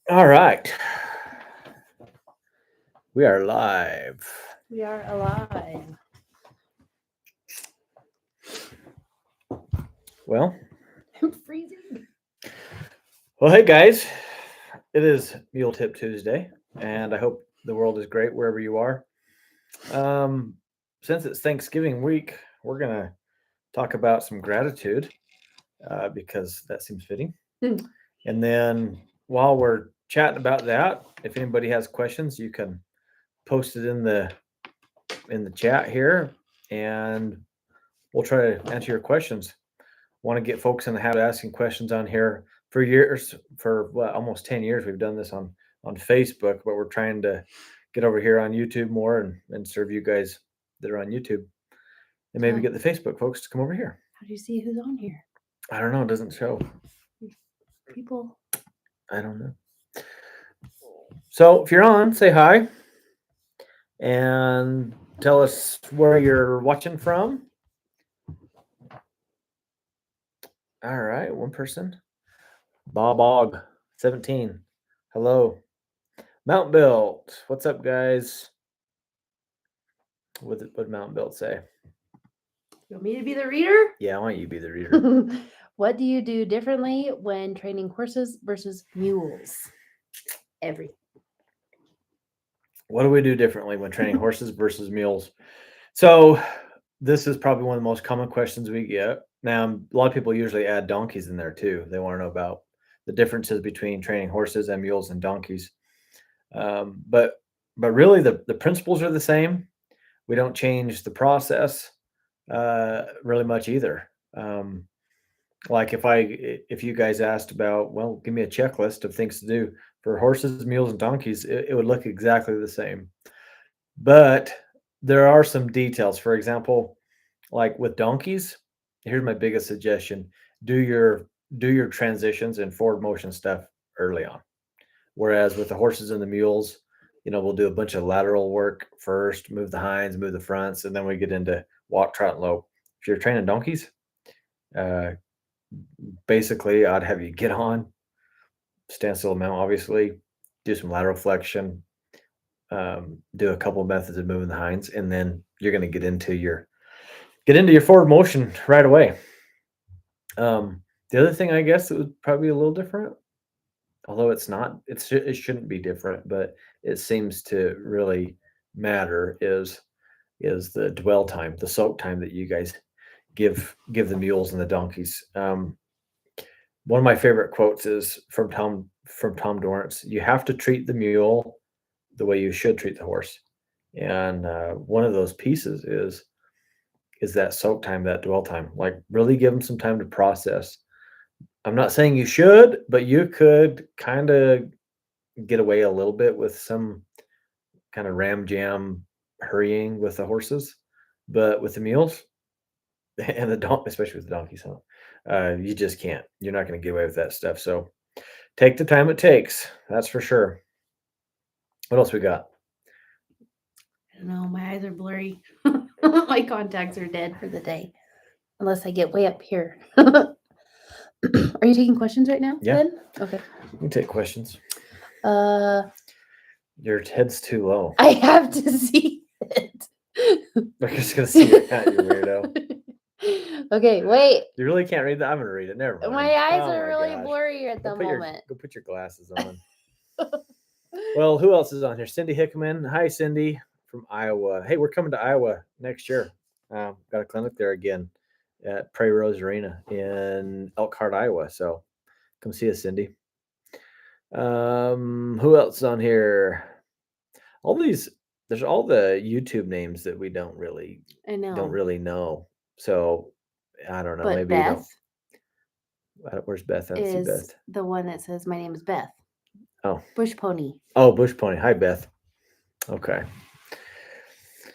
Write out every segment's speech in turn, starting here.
All right. We are live. We are alive. Well, I'm freezing. well, hey guys. It is Mule Tip Tuesday, and I hope the world is great wherever you are. Um, since it's Thanksgiving week, we're gonna talk about some gratitude because that seems fitting. And then while we're chatting about that, if anybody has questions, you can post it in the chat here, and we'll try to answer your questions. Want to get folks in the habit of asking questions on here for years, for almost 10 years. We've done this on Facebook, but we're trying to get over here on YouTube more and serve you guys that are on YouTube, and maybe get the Facebook folks to come over here. How do you see who's on here? I don't know. It doesn't show. People. I don't know. So if you're on, say hi and tell us where you're watching from. All right, one person. Bob Og, 17. Hello. Mount Built. What's up, guys? What did Mount Built say? You want me to be the reader? Yeah, I want you to be the reader. What do you do differently when training horses versus mules? Everything. What do we do differently when training horses versus mules? So this is probably one of the most common questions we get. Now, a lot of people usually add donkeys in there too. They want to know about the differences between training horses and mules and donkeys. But really, the principles are the same. We don't change the process really much either. Like if you guys asked about, well, give me a checklist of things to do for horses, mules, and donkeys, it would look exactly the same. But there are some details. For example, like with donkeys, here's my biggest suggestion: do your transitions and forward motion stuff early on. Whereas with the horses and the mules, we'll do a bunch of lateral work first, move the hinds, move the fronts, and then we get into walk, trot, and lope. If you're training donkeys, basically I'd have you get on, stand still amount, obviously, do some lateral flexion, do a couple of methods of moving the hinds, and then you're going to get into your forward motion right away. The other thing, I guess, that would probably be a little different, although it's not, it shouldn't be different, but it seems to really matter, is the dwell time, the soak time that you guys give the mules and the donkeys. One of my favorite quotes is from Tom Dorrance: "You have to treat the mule the way you should treat the horse." And one of those pieces is that soak time, that dwell time. Like, really give them some time to process. I'm not saying you should, but you could kind of get away a little bit with some kind of ram jam hurrying with the horses, but with the mules and especially with the donkeys, you just can't. You're not going to get away with that stuff. So take the time it takes. That's for sure. What else we got? I don't know. My eyes are blurry. My contacts are dead for the day, unless I get way up here. Are you taking questions right now? Yeah. Ben? Okay. You can take questions. Your head's too low. I have to see it. We're just gonna see it, you weirdo. Okay, wait. You really can't read that? I'm gonna read it. Never mind. My eyes are really blurry at the moment. Go put your glasses on. Well, who else is on here? Cindy Hickman. Hi, Cindy from Iowa. Hey, we're coming to Iowa next year. Got a clinic there again at Prairie Rose Arena in Elkhart, Iowa. So come see us, Cindy. Who else is on here? There's all the YouTube names that we don't really know. So I don't know. But maybe Beth, where's Beth? I don't see Beth. The one that says my name is Beth. Oh, Bush Pony. Oh, Bush Pony. Hi, Beth. Okay.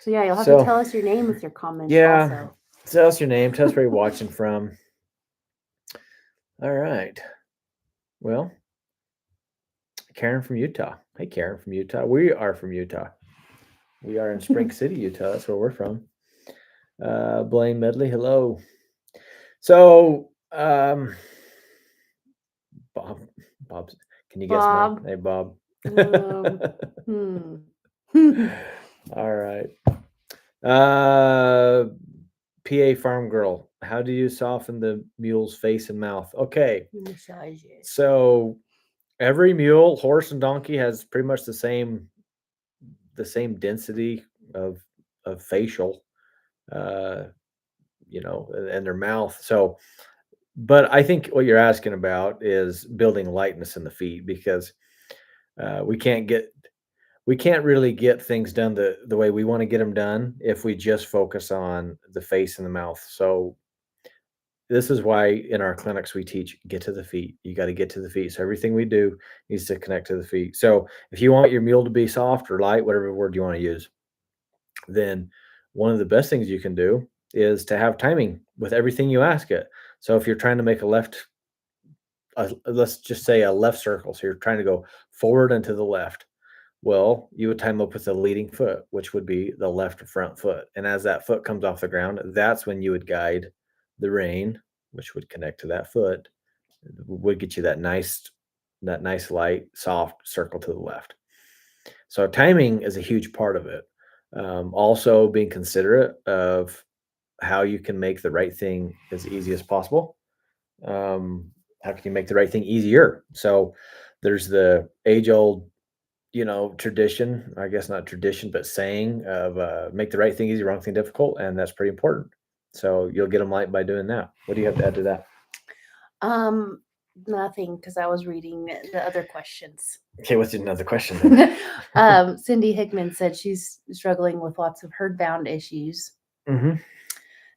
So yeah, you'll have to tell us your name with your comments. Yeah. Also. Tell us your name. Tell us where you're watching from. All right. Well, Karen from Utah. Hey, Karen from Utah. We are from Utah. We are in Spring City, Utah. That's where we're from. Blaine Medley. Hello. So Um, Bob, Bob's. Can you guess mine? Bob. Hey, Bob. Um, hmm. All right. Uh, PA farm girl. How do you soften the mule's face and mouth? Okay, Massage it. so every mule, horse, and donkey has pretty much the same density of facial, uh, and their mouth. So, but I think what you're asking about is building lightness in the feet because uh, we can't get we can't really get things done the way we want to get them done if we just focus on the face and the mouth. So this is why in our clinics we teach get to the feet. You got to get to the feet. So everything we do needs to connect to the feet. So if you want your mule to be soft or light, whatever word you want to use, then one of the best things you can do is to have timing with everything you ask it. So if you're trying to make let's just say a left circle, so you're trying to go forward and to the left. Well, you would time up with the leading foot, which would be the left front foot. And as that foot comes off the ground, that's when you would guide the rein, which would connect to that foot, would get you that nice light, soft circle to the left. So timing is a huge part of it. Also, being considerate of how you can make the right thing as easy as possible. How can you make the right thing easier? So there's the age old tradition, I guess not tradition, but saying of make the right thing easy, wrong thing difficult. And that's pretty important. So you'll get them light by doing that. What do you have to add to that? Um, Nothing because I was reading the other questions. Okay, what's another question then? Cindy Hickman said she's struggling with lots of herdbound issues. Hmm.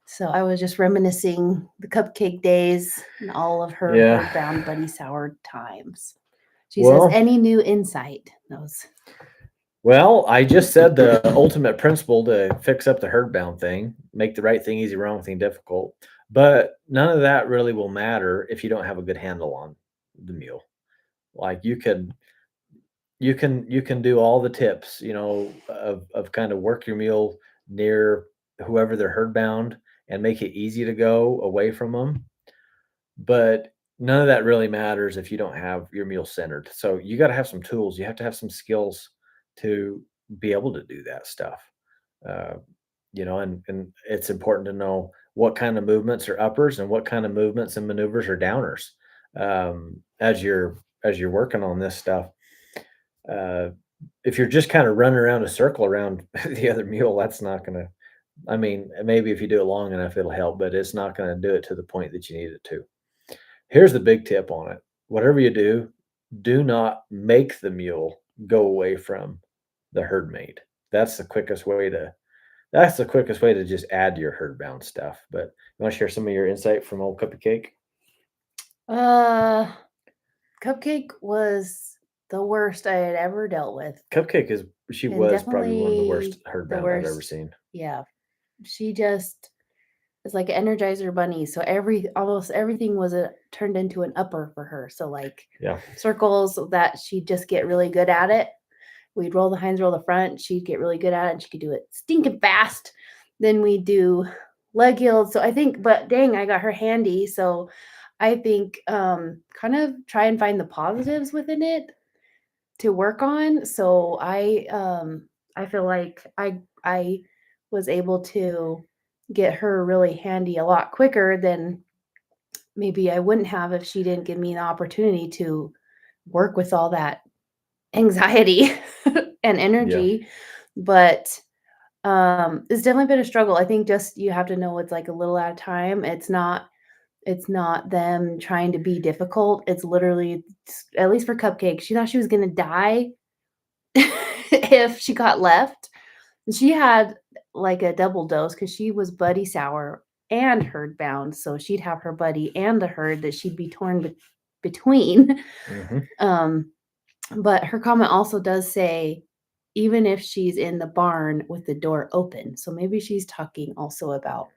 So I was just reminiscing the cupcake days and all of her Yeah. herdbound buddy sour times. She says, Well, any new insight? Those. well, I just said the ultimate principle to fix up the herd bound thing, make the right thing easy, wrong thing difficult. But none of that really will matter if you don't have a good handle on the mule. Like you can do all the tips, of kind of work your mule near whoever they're herd bound and make it easy to go away from them. But none of that really matters if you don't have your mule centered. So you got to have some tools. You have to have some skills to be able to do that stuff. Uh, and it's important to know what kind of movements are uppers and what kind of movements and maneuvers are downers as you're working on this stuff. Uh, if you're just kind of running around a circle around the other mule, that's not going to. I mean, maybe if you do it long enough, it'll help, but it's not going to do it to the point that you need it to. Here's the big tip on it. Whatever you do, do not make the mule go away from the herd mate. That's the quickest way to just add to your herd bound stuff. But you want to share some of your insight from old cup of cake? Uh, Cupcake was the worst I had ever dealt with, Cupcake and was probably one of the worst definitely herd the bound I've ever worst. seen. Yeah, she just is like an Energizer bunny. So almost everything was turned into an upper for her. So like Yeah. circles that she'd just get really good at it. We'd roll the hinds, roll the front. She'd get really good at it, and she could do it stinking fast. Then we do leg yields. So I think, but dang, I got her handy. So I think kind of try and find the positives within it to work on. So I feel like I was able to get her really handy a lot quicker than maybe I wouldn't have if she didn't give me the opportunity to work with all that anxiety and Yeah. energy. But it's definitely been a struggle. I think just you have to know it's like a little at a time. It's not them trying to be difficult. It's literally, at least for Cupcake, she thought she was gonna die if she got left. And she had like a double dose because she was buddy sour and herd bound. So she'd have her buddy and the herd that she'd be torn between. Hmm. Um, but her comment also does say, even if she's in the barn with the door open. So maybe she's talking also about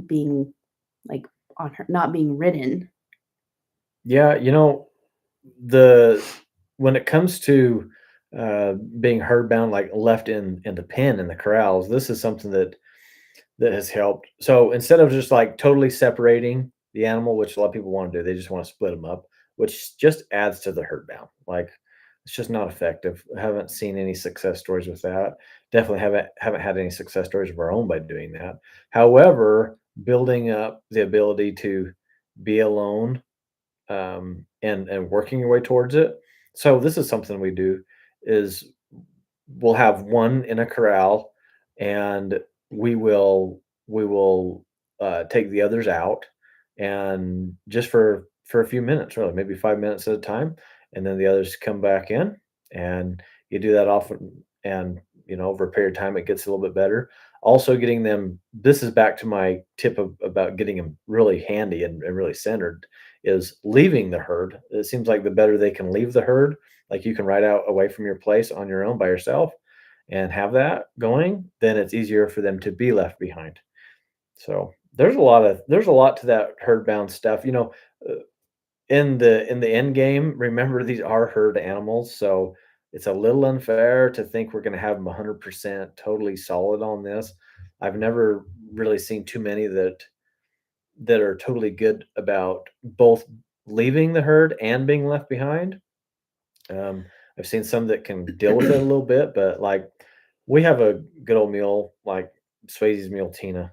being like on her not being ridden. Yeah. The when it comes to being herd bound, like left in the pen in the corrals, this is something that has helped. So instead of just like totally separating the animal, which a lot of people want to do. They just want to split them up, which just adds to the herd bound. Like it's just not effective. I haven't seen any success stories with that. Definitely haven't had any success stories of our own by doing that. However, building up the ability to be alone, and working your way towards it. So this is something we do is we'll have one in a corral, and we will take the others out, and just for a few minutes, really, maybe 5 minutes at a time, and then the others come back in, and you do that often, and over a period of time, it gets a little bit better. Also, getting them. This is back to my tip about getting them really handy and really centered. Is leaving the herd. It seems like the better they can leave the herd, like you can ride out away from your place on your own by yourself and have that going, then it's easier for them to be left behind. So there's a lot to that herd bound stuff. Uh, in the end game, remember these are herd animals, so it's a little unfair to think we're going to have them 100% totally solid on this. I've never really seen too many that are totally good about both leaving the herd and being left behind. Um, I've seen some that can deal with it a little bit, but like we have a good old mule, like Swayze's mule Tina.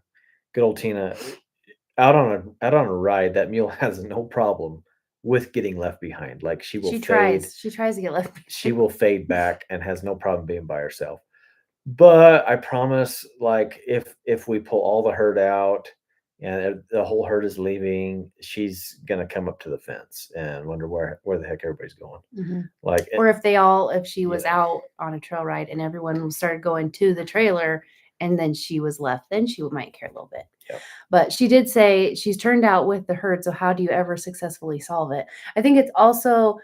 Good old Tina out on a ride, that mule has no problem with getting left behind. Like She tries to get left she behind. will fade back and has no problem being by herself. But I promise, like if we pull all the herd out and the whole herd is leaving, she's gonna come up to the fence and wonder where the heck everybody's going. Mhm. Like, Or if she was yeah, out on a trail ride and everyone started going to the trailer and then she was left, then she might care a little bit. yeah, But she did say she's turned out with the herd, so how do you ever successfully solve it? I think it's also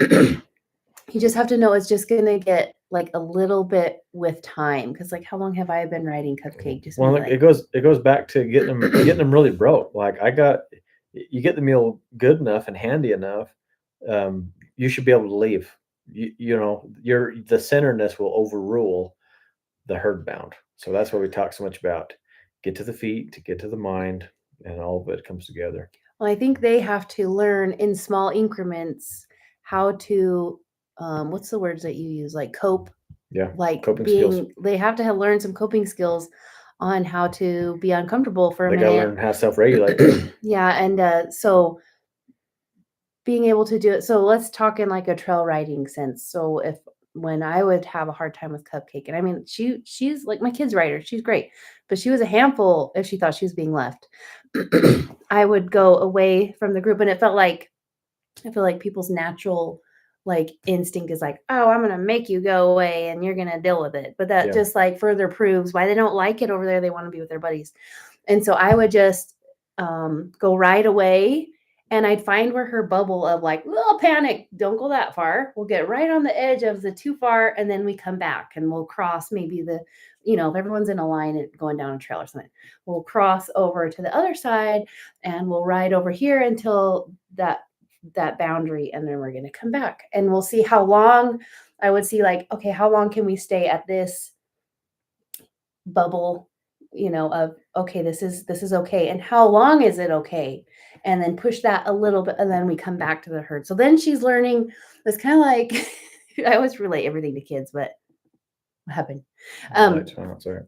you just have to know it's just gonna get like a little bit with time. Cause like how long have I been riding Cupcake? Just well, maybe look, like it goes back to getting them really broke. Like you get the meal good enough and handy enough, you should be able to leave. The centeredness will overrule the herd bound. So that's why we talk so much about get to the feet, to get to the mind, and all of it comes together. well, I think they have to learn in small increments how to what's the words that you use? Like cope, Yeah, like coping skills. being they have to have learn some coping skills on how to be uncomfortable for a They gotta minute. learn how to self-regulate. Yeah, and so being able to do it. So let's talk in like a trail riding sense. So if when I would have a hard time with Cupcake, and I mean she's like my kid's rider, she's great, but she was a handful if she thought she was being left. I would go away from the group, and it felt like I feel like people's natural like instinct is like, oh, I'm gonna make you go away and you're gonna deal with it. But that Yeah, just like further proves why they don't like it over there. They want to be with their buddies. And so I would just go right away and I'd find where her bubble of like, little panic, don't go that far. We'll get right on the edge of the too far and then we come back and we'll cross maybe if everyone's in a line and going down a trail or something, we'll cross over to the other side and we'll ride over here until that boundary and then we're going to come back and we'll see how long. I would see like, okay, how long can we stay at this bubble, of okay, this is okay, and how long is it okay, and then push that a little bit and then we come back to the herd. So then she's learning. It's kind of like I always relate everything to kids, but what happened? right. um Sorry.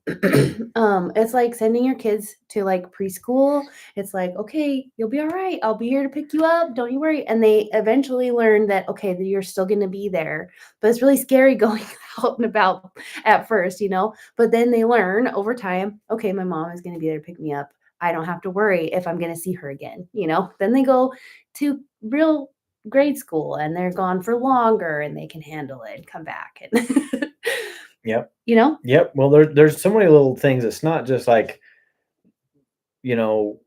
it's like sending your kids to like preschool. It's like, okay, you'll be all right, I'll be here to pick you up, don't you worry. And they eventually learn that okay, that you're still going to be there, but it's really scary going out and about at first, but then they learn over time, okay, my mom is going to be there to pick me up, I don't have to worry if I'm going to see her again. Then they go to real grade school and they're gone for longer and they can handle it and come back and Yep. you know Yep. Well, there's so many little things. It's not just like you know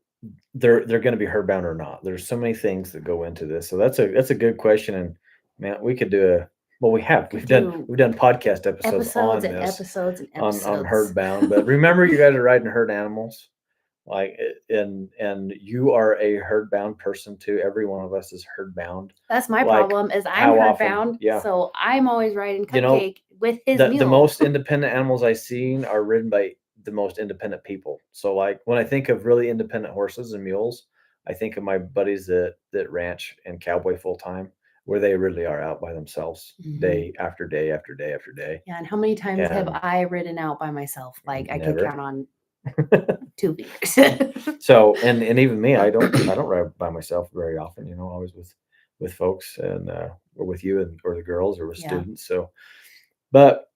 they're going to be herdbound or not. There's so many things that go into this. So that's a good question. And man, we could do a well. We have could we've done do we've done podcast episodes episodes on and this episodes and on episodes. herdbound. But remember, you guys are riding herd animals. And you are a herd bound person too. Every one of us is herd bound. That's my Like problem is I'm how herd often? bound, Yeah. so I'm always riding You know, Cupcake with his the mule. most independent animals I seen are ridden by the most independent people. So like when I think of really independent horses and mules, I think of my buddies that ranch and cowboy full time, where they really are out by themselves day after day after day after day. Yeah, and how many times have And I ridden out by myself? Like I could never. count on 2 fingers. So, and even me, I don't ride by myself very often. Always with folks and or with you and or the girls or with Yeah. students. So, but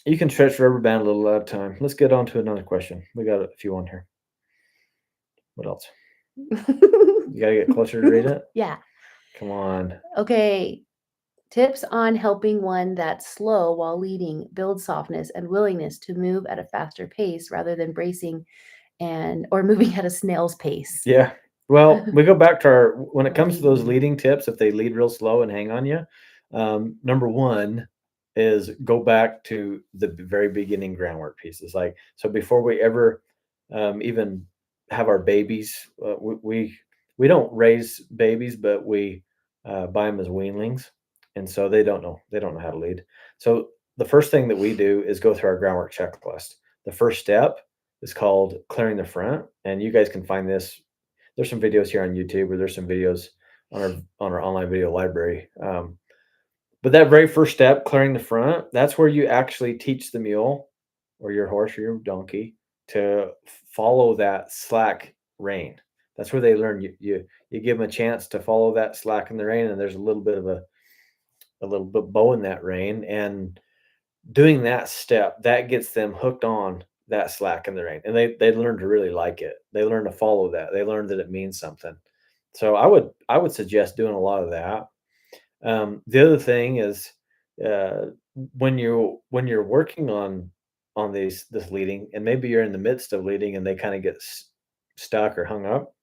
you can stretch the rubber band a little at a time. Let's get on to another question. We got a few on here. What else? You gotta get closer to read it. Yeah. Come on. Okay. Tips on helping one that's slow while leading, build softness and willingness to move at a faster pace rather than bracing or moving at a snail's pace. Yeah. Well, we go back to when it comes to those Leading. leading tips, if they lead real slow and hang on you, number one is go back to the very beginning groundwork pieces. Like, so before we ever even have our babies, we don't raise babies, but we buy them as weanlings. And so they don't know how to lead. So the first thing that we do is go through our groundwork checklist. The first step is called clearing the front, and you guys can find this. There's some videos here on YouTube, or there's some videos on our online video library. But that very first step, clearing the front, that's where you actually teach the mule or your horse or your donkey to follow that slack rein. That's where they learn. You give them a chance to follow that slack in the rein, and there's a little bit of a little bit bow in that rein, and doing that step, that gets them hooked on that slack in the rein, and they learn to really like it. They learn to follow that. They learn that it means something. So I would suggest doing a lot of that. The other thing is uh, when you're working on this leading, and maybe you're in the midst of leading, and they kind of get stuck or hung up.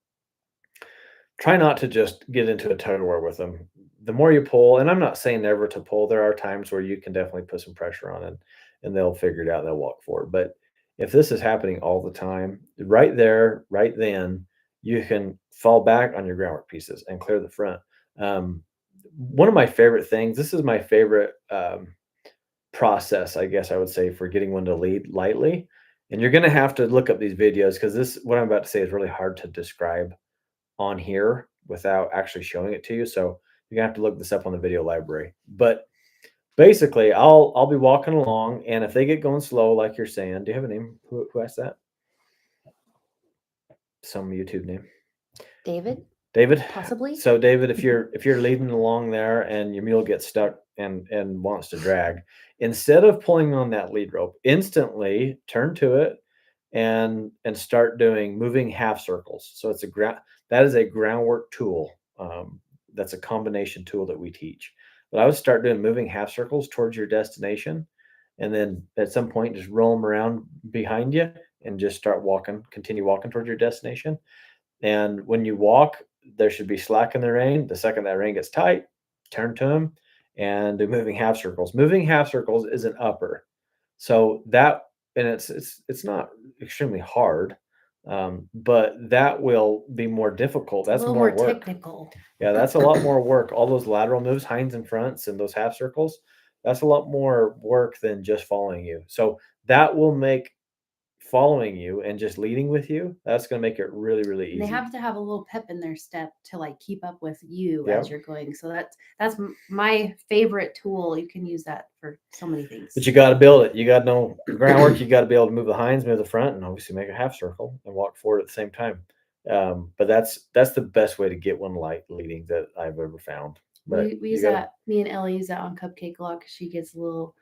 Try not to just get into a tug of war with them. The more you pull, and I'm not saying never to pull, there are times where you can definitely put some pressure on it and they'll figure it out, they'll walk forward. But if this is happening all the time, right there, right then, you can fall back on your groundwork pieces and clear the front. One of my favorite things, this is my favorite process, I guess I would say, for getting one to lead lightly. And you're going to have to look up these videos because this, what I'm about to say, is really hard to describe on here without actually showing it to you. So you're gonna have to look this up on the video library. But basically, I'll be walking along, and if they get going slow, like you're saying, do you have a name? Who asked that? Some YouTube name. David, David. possibly. So David, if you're leading along there and your mule gets stuck and wants to drag, instead of pulling on that lead rope, instantly turn to it and start doing moving half circles. So it's that is a groundwork tool. That's a combination tool that we teach. But I would start doing moving half circles towards your destination, and then at some point just roll them around behind you and just start walking. Continue walking towards your destination. And when you walk, there should be slack in the rein. The second that rein gets tight, turn to them and do moving half circles. Moving half circles is an upper. So that, and it's not extremely hard, but that will be more difficult. It's a That's little more more work. technical. Yeah, that's a lot more work. All those lateral moves, hinds and fronts, and those half circles, that's a lot more work than just following you. So that will make following you and just leading with you, that's going to make it really, really And they easy. have to have a little pep in their step to like keep up with you Yeah. as you're going. So that's my favorite tool. You can use that for so many things. But you got to build it. You got to know the groundwork. You got to be able to move the hinds, move the front, and obviously make a half circle and walk forward at the same time. But that's the best way to get one light leading that I've ever found. But we use that. Me and Ellie use that on Cupcake Lock. She gets a little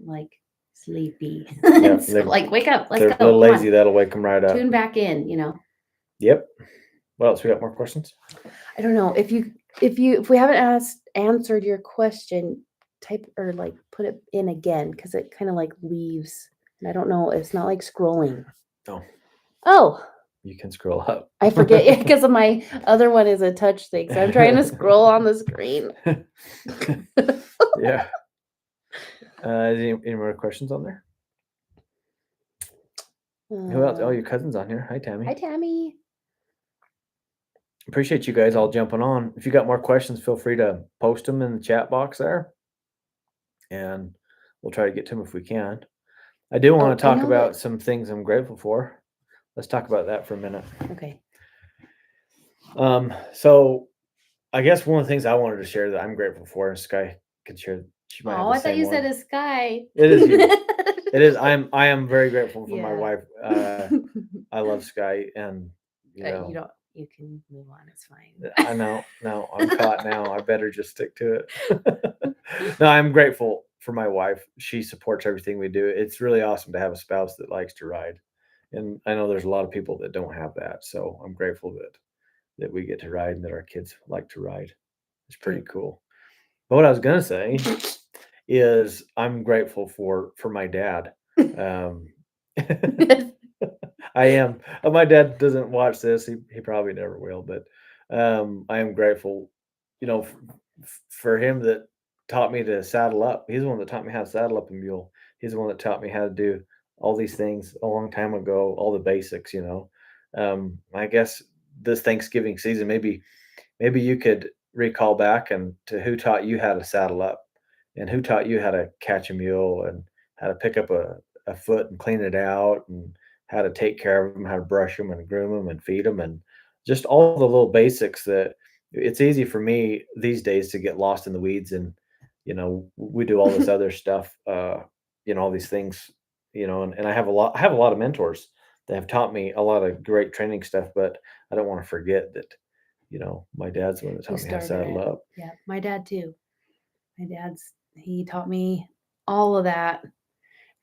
like sleepy. Yeah, so, like wake up, let's they're go. a little lazy. That'll wake them right up. Tune back in. Yep. What else? We got more questions? I don't know if we haven't answered your question, type or like put it in again because it kind of like leaves. And I don't know. It's not like scrolling. Oh. You can scroll up. I forget because of my other one is a touch thing, so I'm trying to scroll on the screen. Yeah. Any more questions on there? Who else? Oh, your cousin's on here. Hi, Tammy. Hi, Tammy. Appreciate you guys all jumping on. If you got more questions, feel free to post them in the chat box there, and we'll try to get to them if we can. I do want to talk about some things I'm grateful for. Let's talk about that for a minute. Okay. So I guess one of the things I wanted to share that I'm grateful for, and Sky could share. She might have Oh, the I thought same you said one. a sky. It is you. It is. I am very grateful for my Yeah. wife. I love Sky, and you You know, don't. You can move on. It's fine. I know. No, I'm caught now. I better just stick to it. No, I'm grateful for my wife. She supports everything we do. It's really awesome to have a spouse that likes to ride, and I know there's a lot of people that don't have that. So I'm grateful that we get to ride and that our kids like to ride. It's pretty Good. cool. But what I was gonna say is I'm grateful for my dad. Um, I am. My dad doesn't watch this. He probably never will, but I am grateful, for him that taught me to saddle up. He's the one that taught me how to saddle up a mule. He's the one that taught me how to do all these things a long time ago, all the basics. I guess this Thanksgiving season, maybe you could recall back and to who taught you how to saddle up and who taught you how to catch a mule and how to pick up a foot and clean it out and how to take care of them, how to brush them and groom them and feed them and just all the little basics that it's easy for me these days to get lost in the weeds and we do all this other stuff all these things and I have a lot of mentors that have taught me a lot of great training stuff, but I don't want to forget that my dad's the one that Who taught me how to started saddle it? up. Yeah, my dad too. He taught me all of that.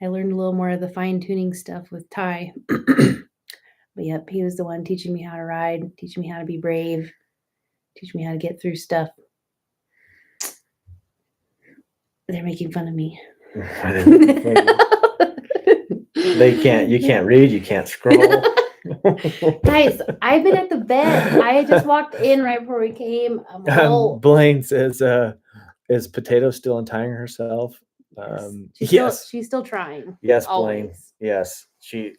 I learned a little more of the fine tuning stuff with Ty. But yep, he was the one teaching me how to ride, teaching me how to be brave, teaching me how to get through stuff. They're making fun of me. You can't read, you can't scroll. Guys, I've been at the vet. I just walked in right before we came. I'm a little. Blaine says, is Potato still untying herself? Yes. Yes. She's still trying. Yes, Blaine. Always. Yes. She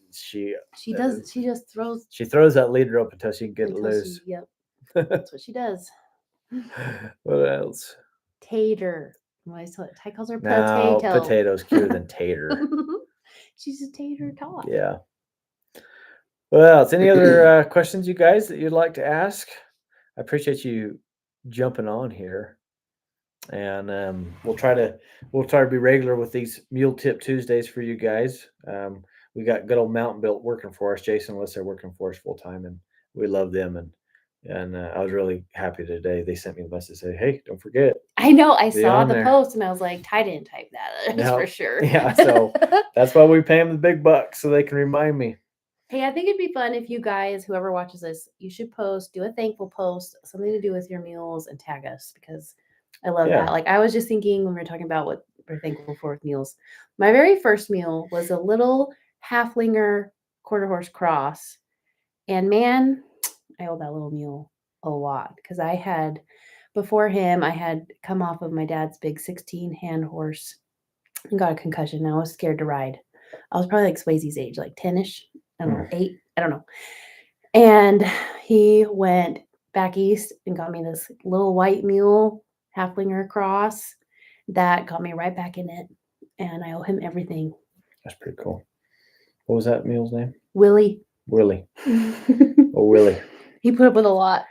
does. She just throws She throws that lead rope until she can get it until loose. she. Yep. That's what she does. What else? Tater. Ty calls her No, potato. Potato's cuter than Tater. She's a tater tot. Yeah. What else? Any other questions, you guys, that you'd like to ask? I appreciate you jumping on here, and we'll try to be regular with these Mule Tip Tuesdays for you guys. We got good old Mountain Built working for us. Jason and Alyssa are working for us full time, and we love them. And I was really happy today. They sent me a message say, "Hey, don't forget." I know. I Be saw on the there. post and I was like, Ty didn't type that. That's for No, sure. yeah. So that's why we pay them the big bucks so they can remind me. Hey, I think it'd be fun if you guys, whoever watches this, you should do a thankful post, something to do with your mules, and tag us because I love Yeah. that. Like I was just thinking when we were talking about what we're thankful for with mules. My very first mule was a little halflinger quarter horse cross. And man, I owe that little mule a lot because before him, I had come off of my dad's big 16 hand horse and got a concussion. And I was scared to ride. I was probably like Swayze's age, like 10-ish. I don't know, 8. I don't know. And he went back east and got me this little white mule, halflinger cross that got me right back in it. And I owe him everything. That's pretty cool. What was that mule's name? Willie. Willie. Oh, Willie. He put up with a lot.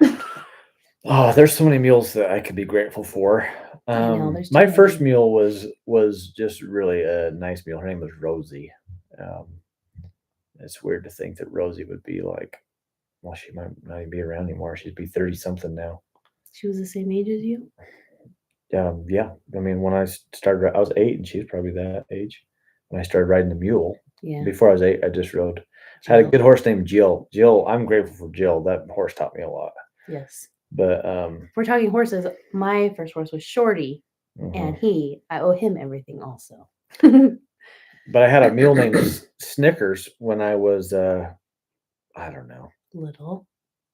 Oh, there's so many mules that I could be grateful for. I know, there's too My first many. mule was just really a nice mule. Her name was Rosie. Um, it's weird to think that Rosie would be like, well, she might not even be around anymore. She'd be 30 something now. She was the same age as you? Yeah. I mean, when I started, I was 8, and she was probably that age when I started riding the mule. Yeah. Before I was 8, I just rode. I had a good horse named Jill. Jill, I'm grateful for Jill. That horse taught me a lot. Yes. But if we're talking horses, my first horse was Shorty, and I owe him everything also. But I had a mule named Snickers when I was I don't know, little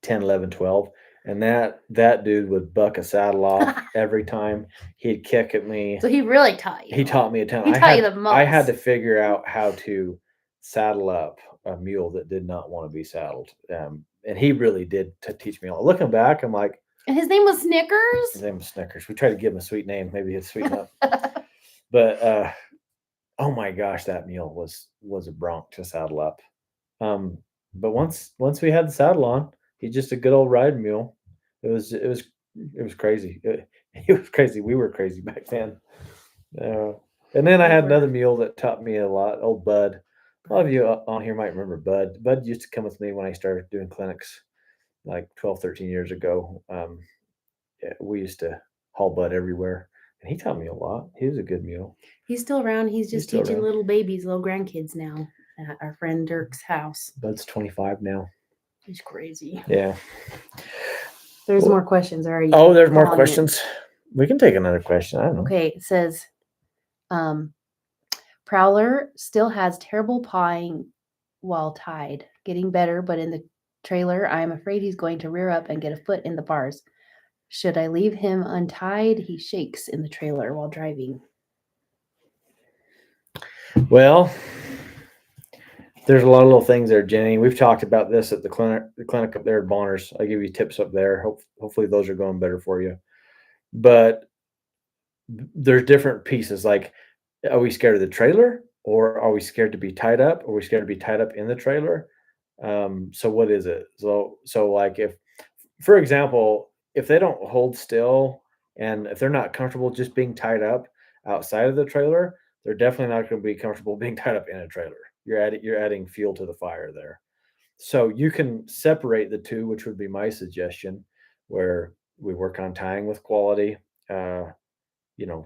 10, 11, 12. And that dude would buck a saddle off every time. He'd kick at me. So he really taught you. He taught me a ton. He taught you the most. I had to figure out how to saddle up a mule that did not want to be saddled. And he really did teach me a lot. Looking back, I'm like, and his name was Snickers? His name was Snickers. We tried to give him a sweet name. Maybe he'd sweeten up. But oh my gosh, that mule was a bronc to saddle up. But once we had the saddle on, he's just a good old ride mule. It was crazy. It was crazy. We were crazy back then. Uh, and then I We had were, another mule that taught me a lot. Old Bud. A lot but of you on here might remember Bud. Bud used to come with me when I started doing clinics like 12, 13 years ago. Yeah, we used to haul Bud everywhere, and he taught me a lot. He was a good mule. he's still around. He's He's just still teaching around. little babies, little grandkids now at our friend Dirk's house. Bud's 25 now. He's crazy. Yeah. There's Well, more questions. Are you oh, there's more calling it? questions. We can take another question. I don't know. Okay, it says, um, Prowler still has terrible pawing while tied. Getting better, but in the trailer, I am afraid he's going to rear up and get a foot in the bars. Should I leave him untied? He shakes in the trailer while driving. Well, there's a lot of little things there, Jenny. We've talked about this at the clinic up there at Bonner's. I give you tips up there. Hopefully those are going better for you. But there's different pieces. Like, are we scared of the trailer, or are we scared to be tied up? Are we scared to be tied up in the trailer? So what is it? So like if, for example, if they don't hold still and if they're not comfortable just being tied up outside of the trailer, they're definitely not going to be comfortable being tied up in a trailer. You're adding fuel to the fire there. So you can separate the two, which would be my suggestion, where we work on tying with quality. Uh,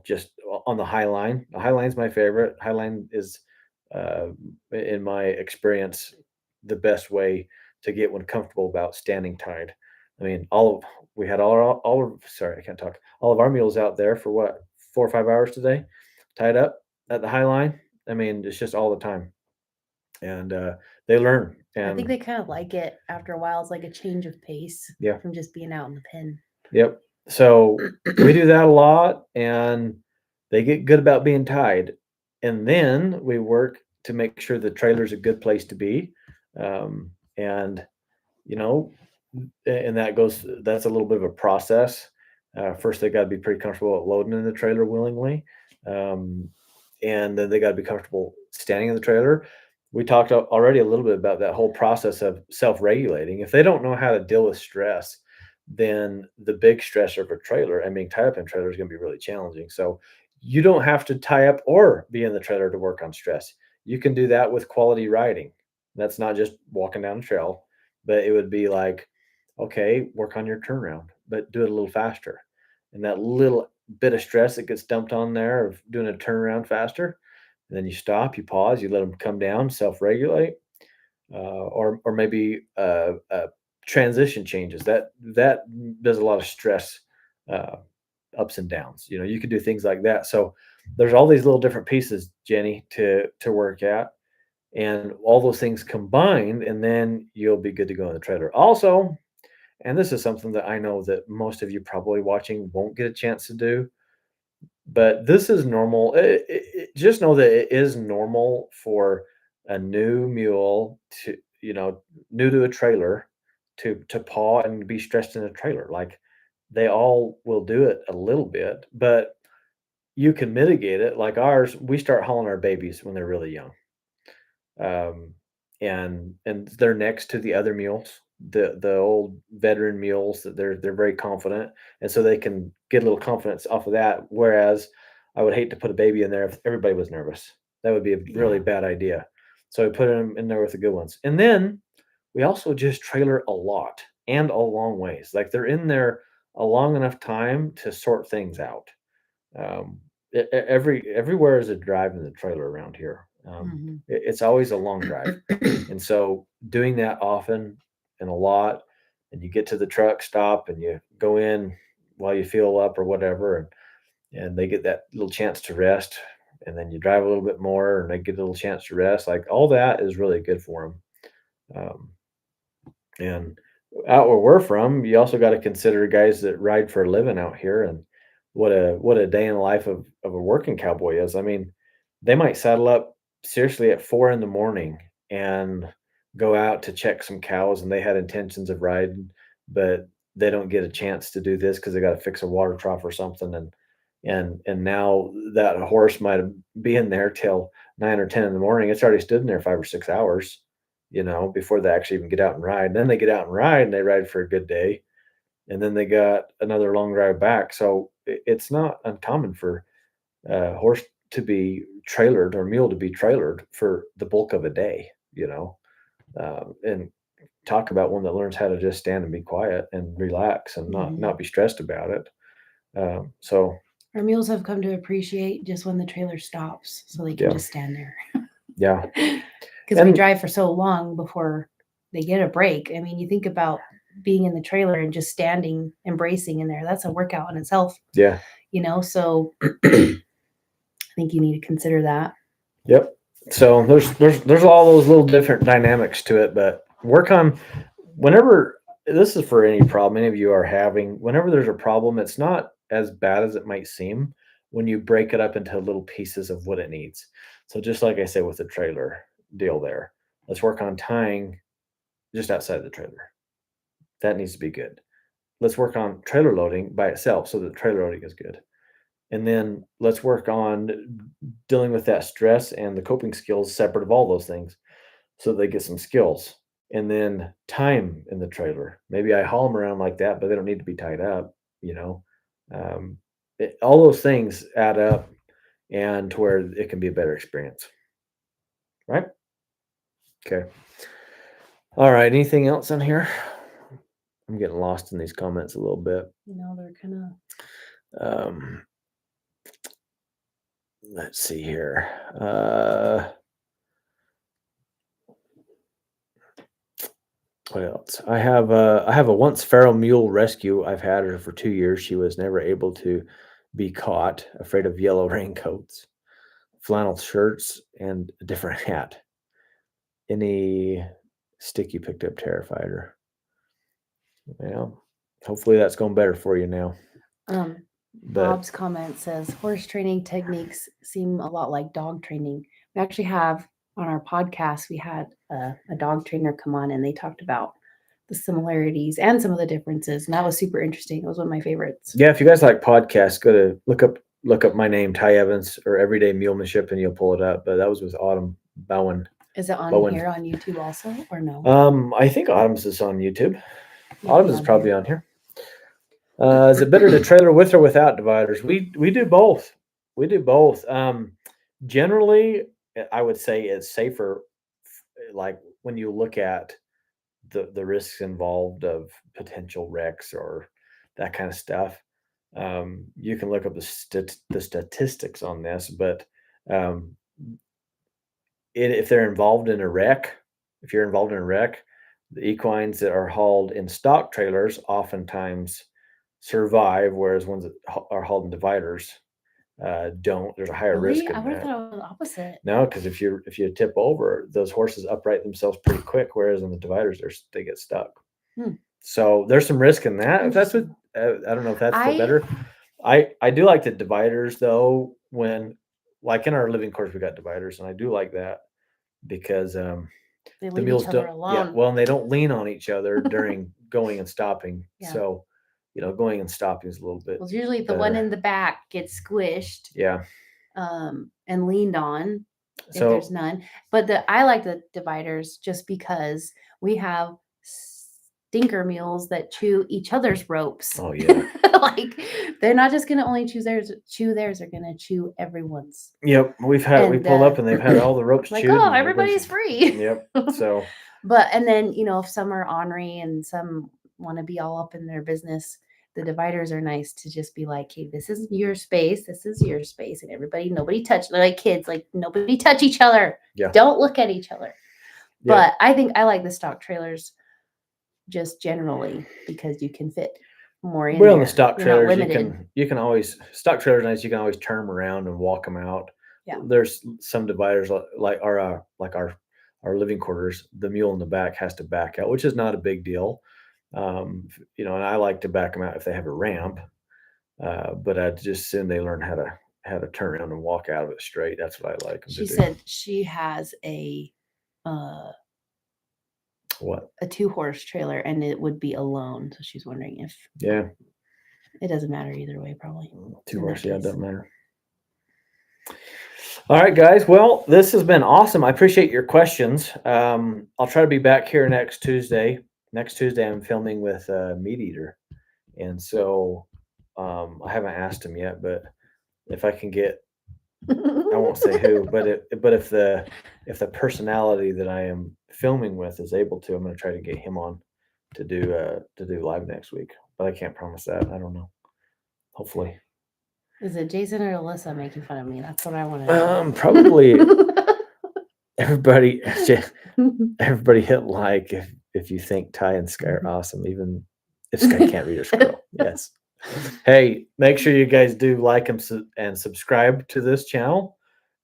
just on the high line. The high line's my favorite. High line is, uh, in my experience, the best way to get one comfortable about standing tied. I mean, we had sorry, I can't talk. All of our mules out there for what, 4 or 5 hours today, tied up at the high line. I mean, it's just all the time, and they learn. I think And they kind of like it after a while. It's like a change of pace yeah, from just being out in the pen. yep. So we do that a lot, and they get good about being tied. And then we work to make sure the trailer's a good place to be. And, you know, and that's a little bit of a process. First, they got to be pretty comfortable at loading in the trailer willingly. Um, and then they got to be comfortable standing in the trailer. We talked already a little bit about that whole process of self-regulating. If they don't know how to deal with stress, then the big stressor of a trailer and being tied up in a trailer is going to be really challenging. So you don't have to tie up or be in the trailer to work on stress. You can do that with quality riding. That's not just walking down the trail, but it would be like, okay, work on your turnaround, but do it a little faster. And that little bit of stress that gets dumped on there of doing a turnaround faster, and then you stop, you pause, you let them come down, self-regulate, or maybe transition changes. That does a lot of stress, uh, ups and downs. You could do things like that. So there's all these little different pieces, Jenny, to work at, and all those things combined, and then you'll be good to go in the trailer. Also, and this is something that I know that most of you probably watching won't get a chance to do, but this is normal. Just know that it is normal for a new mule to, new to a trailer, to paw and be stressed in a trailer. Like, they all will do it a little bit, but you can mitigate it. Like ours, we start hauling our babies when they're really young, um, and they're next to the other mules, the old veteran mules that they're very confident, and so they can get a little confidence off of that. Whereas I would hate to put a baby in there if everybody was nervous. That would be a really Yeah. bad idea. So we put them in there with the good ones, and then we also just trailer a lot and a long ways. Like, they're in there a long enough time to sort things out. Um, everywhere is a drive in the trailer around here. Hmm. It's always a long drive, and so doing that often and a lot, and you get to the truck stop and you go in while you fuel up or whatever, and they get that little chance to rest, and then you drive a little bit more and they get a little chance to rest. Like, all that is really good for them. And out where we're from, you also got to consider guys that ride for a living out here, and what a day in the life of a working cowboy is. I mean, they might saddle up seriously at 4 in the morning and go out to check some cows, and they had intentions of riding, but they don't get a chance to do this because they got to fix a water trough or something, and now that horse might be in there till 9 or 10 in the morning. It's already stood in there 5 or 6 hours, before they actually even get out and ride. And then they get out and ride, and they ride for a good day, and then they got another long drive back. So it's not uncommon for horse to be trailered or mule to be trailered for the bulk of a day, and talk about one that learns how to just stand and be quiet and relax and not be stressed about it. So Our mules have come to appreciate just when the trailer stops so they can Yeah. just stand there. yeah, Because we And- drive for so long before they get a break. I mean, you think about being in the trailer and just standing and bracing in there. That's a workout in itself, yeah, so I think you need to consider that. yep. So there's all those little different dynamics to it, but work on whenever this is for any problem any of you are having. Whenever there's a problem, it's not as bad as it might seem when you break it up into little pieces of what it needs. So just like I said with the trailer deal there, let's work on tying just outside the trailer. That needs to be good. Let's work on trailer loading by itself so that the trailer loading is good. And then let's work on dealing with that stress and the coping skills separate of all those things so they get some skills. And then time in the trailer. Maybe I haul them around like that, but they don't need to be tied up, you know. All those things add up and to where it can be a better experience. Right? Okay. All right. Anything else in here? I'm getting lost in these comments a little bit. They're kind of. Let's see here. What else? I have a once feral mule rescue. I've had her for 2 years. She was never able to be caught, afraid of yellow raincoats, flannel shirts, and a different hat. Any stick you picked up terrified her. Well, hopefully that's going better for you now. But Bob's comment says horse training techniques seem a lot like dog training. We actually have on our podcast, we had a dog trainer come on and they talked about the similarities and some of the differences. And that was super interesting. It was one of my favorites. yeah, if you guys like podcasts, go to look up my name, Ty Evans, or Everyday Mulemanship, and you'll pull it up. But that was with Autumn Bowen. Is it on Bowen. here on YouTube also or no? I think Autumn's is on YouTube. Maybe Autumn's is probably on here. Is it better to trailer with or without dividers? We do both. We do both. Generally, I would say it's safer, like when you look at the risks involved of potential wrecks or that kind of stuff. You can look up the statistics on this, but if they're involved in a wreck, if you're involved in a wreck, the equines that are hauled in stock trailers oftentimes survive, whereas ones that are hauled in dividers don't. There's a higher risk in I would have that. thought it was the opposite. No, because if you tip over, those horses upright themselves pretty quick, whereas in the dividers they get stuck. So there's some risk in that. If that's what I don't know if that's the better. I do like the dividers though. When like in our living quarters we got dividers, and I do like that because They the leave mules each other don't. alone. Yeah, well, and they don't lean on each other during going and stopping. Yeah. So going and stopping is a little bit. Well, usually the one in the back gets squished. Yeah. And leaned on if So there's none. But I like the dividers just because we have stinker mules that chew each other's ropes. Oh yeah. Like they're not just gonna only chew theirs, they're gonna chew everyone's. Yep. We pulled up and they've had all the ropes like, chewed. oh, everybody's free. Yep. So But and then if some are ornery and some want to be all up in their business, the dividers are nice to just be like, hey, this is your space, and nobody touch, like kids, like nobody touch each other. Yeah. Don't look at each other. Yeah. But I think I like the stock trailers just generally because you can fit more in. Well, there. the stock You're not trailers limited. you can always stock trailers nice. You can always turn them around and walk them out. Yeah. There's some dividers like our living quarters. The mule in the back has to back out, which is not a big deal. And I like to back them out if they have a ramp. But I'd just assume they learn how to turn around and walk out of it straight. That's what I like. She said she has a what? A 2-horse trailer, and it would be alone. So she's wondering if it doesn't matter either way, probably. 2 horse, yeah, it doesn't matter. All right, guys. Well, this has been awesome. I appreciate your questions. I'll try to be back here next Tuesday. Next Tuesday, I'm filming with Meat Eater. And so I haven't asked him yet, but if I can get, I won't say who, but if the personality that I am filming with is able to, I'm going to try to get him on to do live next week. But I can't promise that. I don't know. Hopefully. Is it Jason or Alyssa making fun of me? That's what I want to know. Probably everybody everybody hit like if you think Ty and Sky are awesome, even if Sky can't read or scroll. Yes. Hey, make sure you guys do like and subscribe to this channel,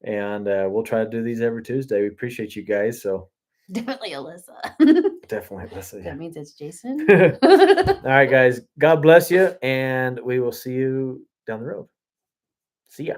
and we'll try to do these every Tuesday. We appreciate you guys. So Definitely Alyssa. definitely Alyssa. Yeah. That means it's Jason. All right, guys. God bless you, and we will see you down the road. See ya.